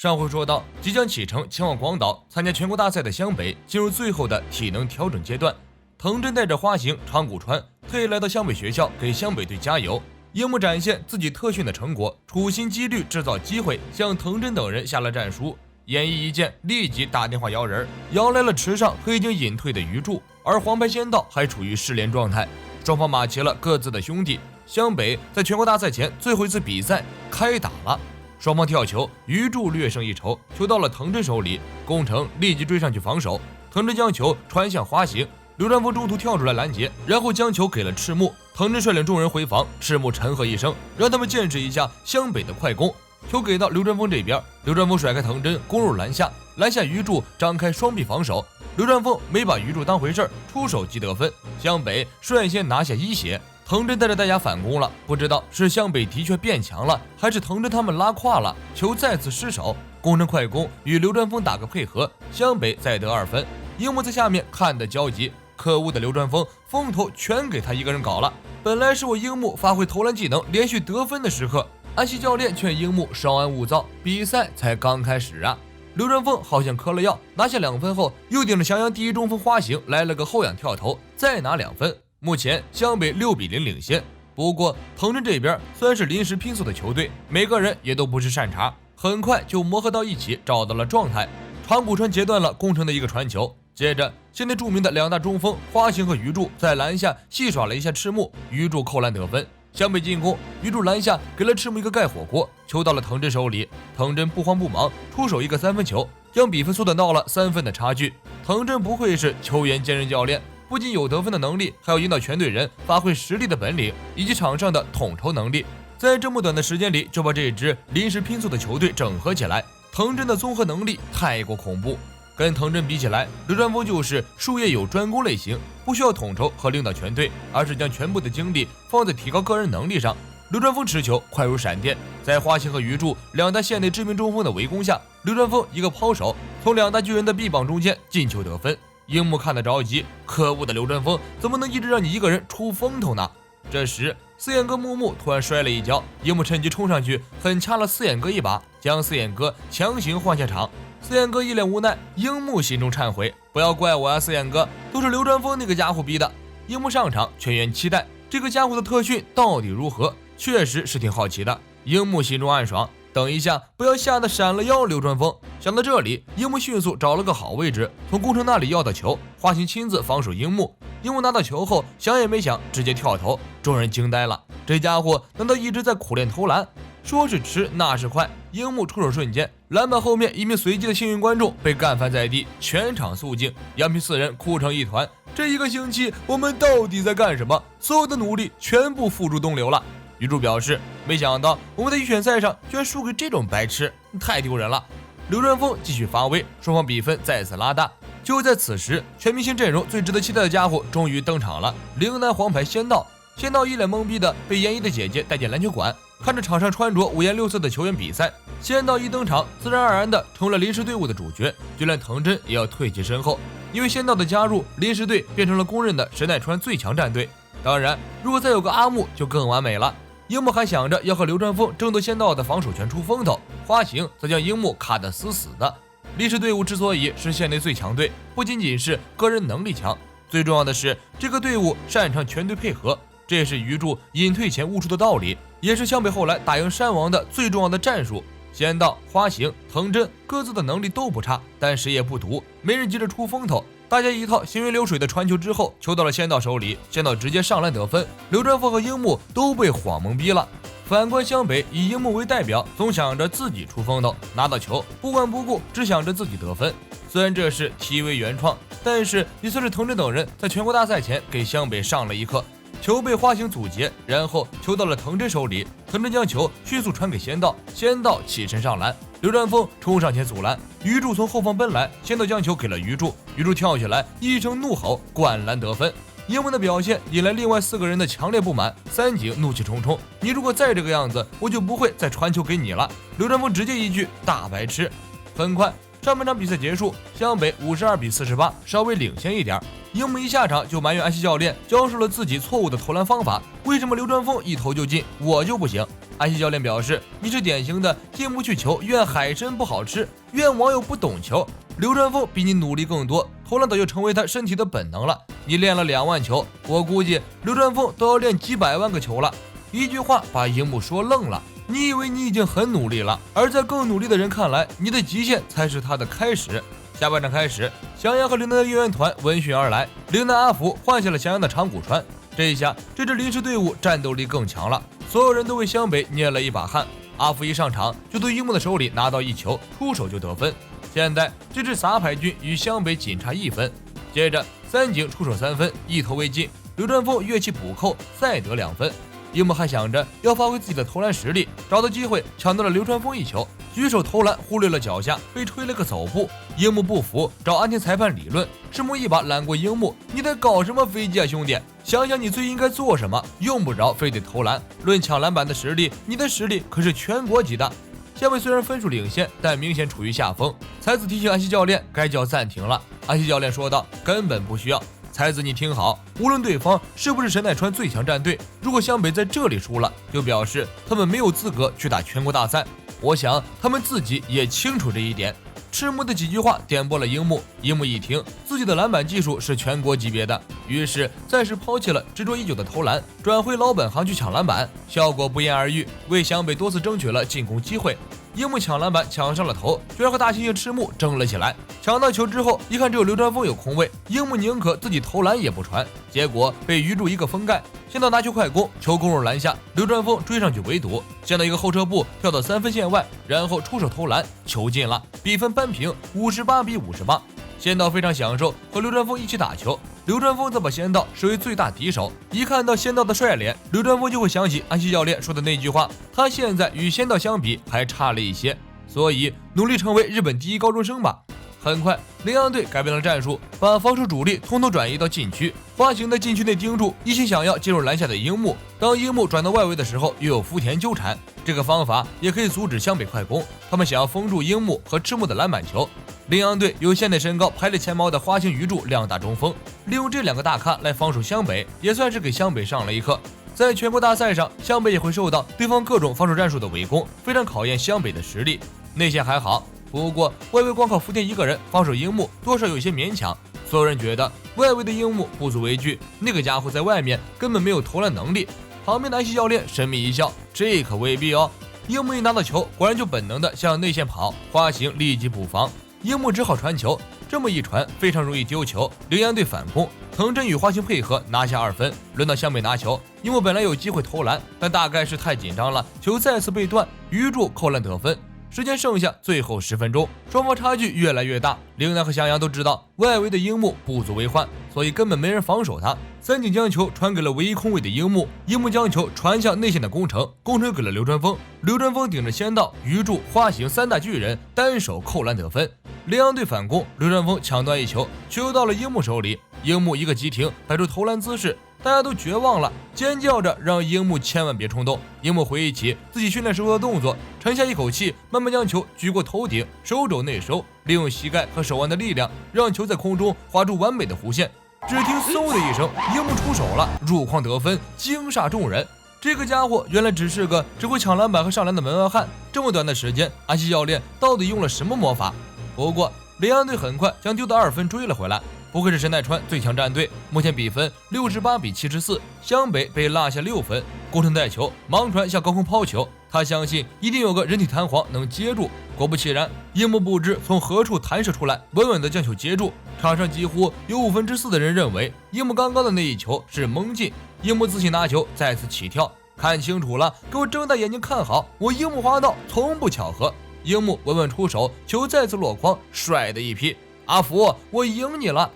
上回说到，即将启程前往广岛参加全国大赛的湘北进入最后的体能调整阶段。藤真带着花形、长谷川特意来到湘北学校给湘北队加油。樱木展现自己特训的成果，处心积虑制造机会，向藤真等人下了战书。演艺一见，立即打电话摇人，摇来了池上和已经隐退的鱼柱，而黄牌仙道还处于失联状态。双方码齐了各自的兄弟。湘北在全国大赛前最后一次比赛开打了。双方跳球，鱼柱略胜一筹，球到了藤真手里，宫城立即追上去防守，藤真将球传向花形，刘传峰中途跳出来拦截，然后将球给了赤木，藤真率领众人回防，赤木沉喝一声，让他们见识一下湘北的快攻。球给到刘传峰这边，刘传峰甩开藤真攻入篮下，篮下鱼柱张开双臂防守，刘传峰没把鱼柱当回事，出手即得分，湘北率先拿下一血。藤真带着大家反攻了，不知道是湘北的确变强了，还是藤真他们拉胯了，球再次失手，宫城快攻与刘传峰打个配合，湘北再得2分。樱木在下面看得焦急，可恶的刘传峰风头全给他一个人搞了。本来是我樱木发挥投篮技能连续得分的时刻，安西教练劝樱木稍安勿躁，比赛才刚开始啊。刘传峰好像嗑了药，拿下2分后，又顶着翔阳第一中锋花形来了个后仰跳投，再拿2分。目前湘北6比0领先。不过藤真这边虽然是临时拼凑的球队，每个人也都不是善茬，很快就磨合到一起，找到了状态。长谷川截断了宫城的一个传球，接着现在著名的2大中锋花形和鱼柱在篮下戏耍了一下赤木，鱼柱扣篮得分。湘北进攻，鱼柱篮下给了赤木一个盖火锅，球到了藤真手里，藤真不慌不忙出手一个3分球，将比分缩短到了3分的差距。藤真不愧是球员兼任教练，不仅有得分的能力，还要引导全队人发挥实力的本领，以及场上的统筹能力。在这么短的时间里就把这支临时拼凑的球队整合起来，藤真的综合能力太过恐怖。跟藤真比起来，刘传峰就是术业有专攻类型，不需要统筹和领导全队，而是将全部的精力放在提高个人能力上。刘传峰持球快如闪电，在花形和鱼柱2大线内知名中锋的围攻下，刘传峰一个抛手从2大巨人的臂膀中间进球得分。樱木看得着急，可恶的刘传峰怎么能一直让你一个人出风头呢？这时四眼哥木木突然摔了一跤，樱木趁机冲上去狠掐了四眼哥一把，将四眼哥强行换下场。四眼哥一脸无奈，樱木心中忏悔，不要怪我啊，四眼哥，都是刘传峰那个家伙逼的。樱木上场，全员期待这个家伙的特训到底如何，确实是挺好奇的。樱木心中暗爽，等一下不要吓得闪了腰，刘传峰。想到这里，樱木迅速找了个好位置，从宫城那里要到球，花形亲自防守樱木。樱木拿到球后想也没想，直接跳投，众人惊呆了，这家伙难道一直在苦练投篮？说是迟那是快，樱木出手瞬间，篮板后面一名随机的幸运观众被干翻在地，全场肃静，杨平4人哭成一团。这一个星期我们到底在干什么？所有的努力全部付诸东流了。鱼柱表示，没想到我们在预选赛上居然输给这种白痴，太丢人了。刘传峰继续发威，双方比分再次拉大。就在此时，全明星阵容最值得期待的家伙终于登场了——陵南黄牌仙道。仙道一脸懵逼的被严一的姐姐带进篮球馆，看着场上穿着五颜六色的球员比赛，仙道一登场，自然而然的成了临时队伍的主角，就连藤真也要退其身后。因为仙道的加入，临时队变成了公认的神奈川最强战队。当然，如果再有个阿木就更完美了。樱木还想着要和刘传峰争夺仙道的防守权出风头，花形则将樱木卡得死死的。临时队伍之所以是县内最强队，不仅仅是个人能力强，最重要的是这个队伍擅长全队配合，这也是鱼柱隐退前悟出的道理，也是湘北后来打赢山王的最重要的战术。仙道、花形、藤真各自的能力都不差，但谁也不毒，没人急着出风头。大家一套行云流水的传球之后，球到了仙道手里，仙道直接上篮得分，刘传峰和樱木都被晃懵逼了。反观湘北，以樱木为代表，总想着自己出风头，拿到球不管不顾，只想着自己得分。虽然这是题为原创，但是也算是藤真等人在全国大赛前给湘北上了一课。球被花形阻截，然后球到了藤真手里，藤真将球迅速传给仙道，仙道起身上篮，刘传峰冲上前阻拦，鱼柱从后方奔来，仙道将球给了鱼柱，鱼柱跳起来一声怒吼，灌篮得分。樱木的表现引来另外4个人的强烈不满，三井怒气冲冲，你如果再这个样子，我就不会再传球给你了。刘传峰直接一句大白痴。很快上半场比赛结束，湘北52比48稍微领先一点。樱木一下场就埋怨安西教练教授了自己错误的投篮方法，为什么刘传峰一投就进，我就不行？安西教练表示，你是典型的进不去球，怨海参不好吃，怨网友不懂球。流川枫比你努力更多，投篮早就成为他身体的本能了。你练了2万球，我估计流川枫都要练几百万个球了。一句话把樱木说愣了。你以为你已经很努力了，而在更努力的人看来，你的极限才是他的开始。下半场开始，翔阳和陵南的应援团闻讯而来，陵南阿福换下了翔阳的长谷川。这一下，这支临时队伍战斗力更强了，所有人都为湘北捏了一把汗。阿福一上场就从樱木的手里拿到一球，出手就得分。现在这支撒牌军与湘北仅差1分。接着三井出手3分，一投为进，流川枫跃起补扣，再得2分。樱木还想着要发挥自己的投篮实力，找到机会抢到了流川枫一球，举手投篮忽略了脚下，被吹了个走步。樱木不服，找安田裁判理论，赤木一把揽过樱木，你在搞什么飞机啊兄弟，想想你最应该做什么，用不着非得投篮。论抢篮板的实力，你的实力可是全国级的。湘北虽然分数领先，但明显处于下风。才子提醒安西教练该叫暂停了，安西教练说道，根本不需要。才子你听好，无论对方是不是神奈川最强战队，如果湘北在这里输了，就表示他们没有资格去打全国大赛。我想他们自己也清楚这一点。赤木的几句话点拨了樱木，樱木一听自己的篮板技术是全国级别的，于是暂时抛弃了执着已久的投篮，转回老本行去抢篮板，效果不言而喻，为湘北多次争取了进攻机会。樱木抢篮板抢上了头，居然和大猩猩赤木争了起来。抢到球之后，一看只有流川枫有空位，樱木宁可自己投篮也不传，结果被鱼柱一个封盖。先到拿球快攻，球攻入篮下，流川枫追上去围堵，先到一个后撤步跳到3分线外，然后出手投篮，球进了，比分扳平58-58。仙道非常享受和流川枫一起打球，流川枫则把仙道视为最大敌手。一看到仙道的帅脸，流川枫就会想起安西教练说的那句话，他现在与仙道相比还差了一些，所以努力成为日本第1高中生吧。很快，羚羊队改变了战术，把防守主力统统转移到禁区。花形在禁区内盯住一心想要进入篮下的樱木，当樱木转到外围的时候，又有福田纠缠。这个方法也可以阻止湘北快攻，他们想要封住樱木和赤木的篮板球。羚羊队有现代身高排列前茅的花形鱼柱2大中锋，利用这2个大咖来防守湘北，也算是给湘北上了一课。在全国大赛上，湘北也会受到对方各种防守战术的围攻，非常考验湘北的实力。内线还好，不过外围光靠福田一个人防守樱木，多少有些勉强。所有人觉得外围的樱木不足为惧，那个家伙在外面根本没有投篮能力。旁边的安西教练神秘一笑，这可未必哦。樱木一拿到球，果然就本能的向内线跑，花形立即补防，樱木只好传球，这么一传非常容易丢球。羚羊队反攻，藤真与花形配合拿下2分。轮到湘北拿球，樱木本来有机会投篮，但大概是太紧张了，球再次被断，鱼柱扣篮得分。时间剩下最后10分钟，双方差距越来越大。陵南和翔阳都知道外围的樱木不足为患，所以根本没人防守他。三井将球传给了唯一空位的樱木，樱木将球传向内线的宫城给了流川枫，流川枫顶着仙道、鱼柱、花形3大巨人单手扣篮得分。羚羊队反攻，流川枫抢断一球，球到了樱木手里，樱木一个急停摆出投篮姿势，大家都绝望了，尖叫着让樱木千万别冲动。樱木回忆起自己训练时候的动作，沉下一口气，慢慢将球举过头顶，手肘内收，利用膝盖和手腕的力量，让球在空中画出完美的弧线。只听嗖的一声，樱木出手了，入框得分，惊煞众人。这个家伙原来只是个只会抢篮板和上篮的门外汉，这么短的时间，安西教练到底用了什么魔法？不过羚羊队很快将丢的2分追了回来。不愧是神奈川最强战队，目前比分68-74，湘北被落下6分。宫城带球盲传向高空抛球，他相信一定有个人体弹簧能接住。果不其然，樱木不知从何处弹射出来，稳稳地将球接住。场上几乎有4/5的人认为樱木刚刚的那一球是蒙进。樱木自己拿球再次起跳，看清楚了，给我睁大眼睛看好，我樱木花道从不巧合。樱木稳稳出手，球再次落筐，帅的一批。阿福，我赢你了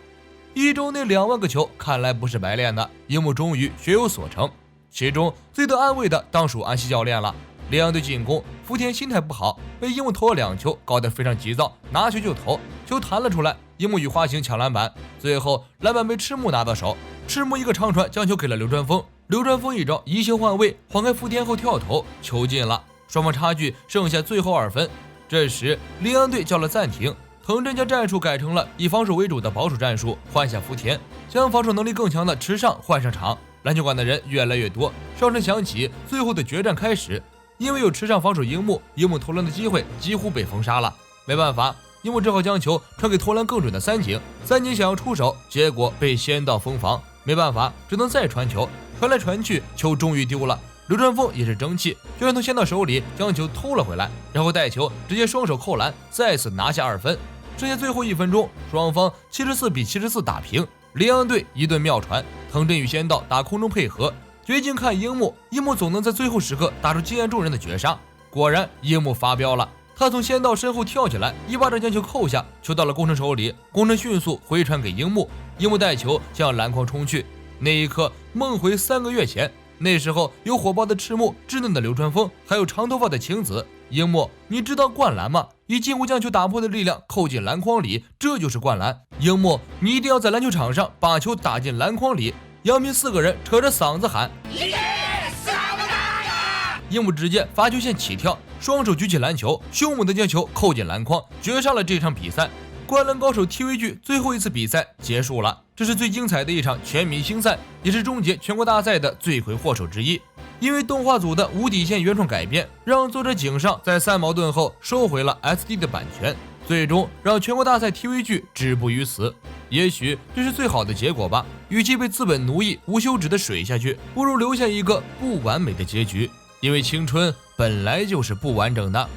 ！1周内2万个球，看来不是白练的。樱木终于学有所成，其中最得安慰的当属安西教练了。羚羊队进攻，福田心态不好，被樱木投了2球，搞得非常急躁，拿球就投，球弹了出来，樱木与花形抢篮板，最后篮板被赤木拿到手，赤木一个长传将球给了流川枫，流川枫一招移形换位，晃开福田后跳投，球进了，双方差距剩下最后2分。这时羚羊队叫了暂停。藤真将战术改成了以防守为主的保守战术，换下福田，将防守能力更强的池上换上场。篮球馆的人越来越多，哨声响起，最后的决战开始。因为有池上防守樱木投篮的机会几乎被封杀了。没办法，樱木只好将球传给投篮更准的三井想要出手，结果被仙道封防，没办法，只能再传球，传来传去，球终于丢了。流川枫也是争气，居然从仙道手里将球偷了回来，然后带球直接双手扣篮，再次拿下2分。剩下最后1分钟，双方74比74打平。羚羊队一顿妙传，藤真与仙道打空中配合，绝境看樱木总能在最后时刻打出惊艳众人的绝杀。果然，樱木发飙了，他从仙道身后跳起来，一巴掌将球扣下，球到了宫城手里，宫城迅速回传给樱木带球向篮筐冲去。那一刻，梦回3个月前。那时候有火爆的赤木、稚嫩的流川枫，还有长头发的晴子。樱木，你知道灌篮吗？以近乎将球打破的力量扣进篮筐里，这就是灌篮。樱木，你一定要在篮球场上把球打进篮筐里。杨明4个人扯着嗓子喊。樱木直接罚球线起跳，双手举起篮球，凶猛的将球扣进篮筐，绝杀了这场比赛。灌篮高手 TV 剧最后一次比赛结束了，这是最精彩的一场全明星赛，也是终结全国大赛的罪魁祸首之一。因为动画组的无底线原创改编，让作者井上在3矛盾后收回了 SD 的版权，最终让全国大赛 TV 剧止步于此。也许这是最好的结果吧，与其被资本奴役无休止的水下去，不如留下一个不完美的结局，因为青春本来就是不完整的。